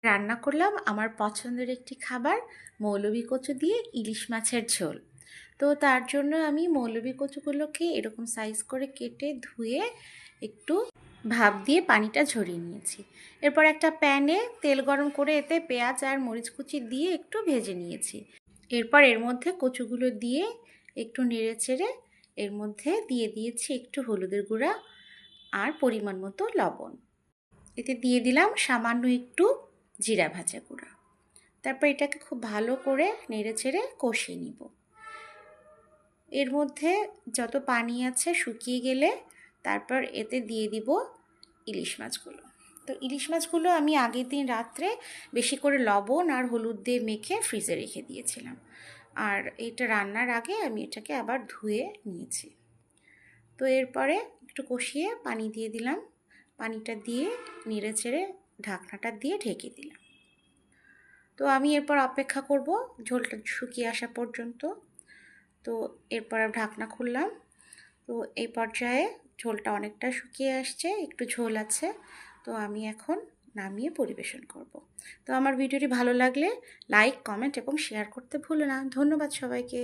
রান্না করলাম আমার পছন্দের একটি খাবার, মৌলবি কচু দিয়ে ইলিশ মাছের ঝোল। তো তার জন্য আমি মৌলবি কচুগুলোকে এরকম সাইজ করে কেটে ধুয়ে একটু ভাপ দিয়ে পানিটা ঝরিয়ে নিয়েছি। এরপর একটা প্যানে তেল গরম করে এতে পেঁয়াজ আর মরিচ কুচি দিয়ে একটু ভেজে নিয়েছি। এরপর এর মধ্যে কচুগুলো দিয়ে একটু নেড়ে চেড়ে এর মধ্যে দিয়ে দিয়েছি একটু হলুদের গুঁড়া আর পরিমাণ মতো লবণ। এতে দিয়ে দিলাম সামান্য একটু জিরা ভাজা গুঁড়া। তারপর এটাকে খুব ভালো করে নেড়ে চেড়ে কষিয়ে নিব। এর মধ্যে যত পানি আছে শুকিয়ে গেলে তারপর এতে দিয়ে দিব ইলিশ মাছগুলো। তো ইলিশ মাছগুলো আমি আগের দিন রাত্রে বেশি করে লবণ আর হলুদ দিয়ে মেখে ফ্রিজে রেখে দিয়েছিলাম, আর এটা রান্নার আগে আমি এটাকে আবার ধুয়ে নিয়েছি। তো এরপরে একটু কষিয়ে পানি দিয়ে দিলাম, পানিটা দিয়ে নেড়ে চেড়ে ঢাকনাটা দিয়ে ঢেকে দিলাম। তো আমি এরপর অপেক্ষা করব ঝোলটা শুকিয়ে আসা পর্যন্ত। তো এরপর ঢাকনা খুললাম। তো এই পর্যায়ে ঝোলটা অনেকটা শুকিয়ে আসছে, একটু ঝোল আছে। তো আমি এখন নামিয়ে পরিবেশন করব। তো আমার ভিডিওটি ভালো লাগলে লাইক, কমেন্ট এবং শেয়ার করতে ভুলো না। ধন্যবাদ সবাইকে।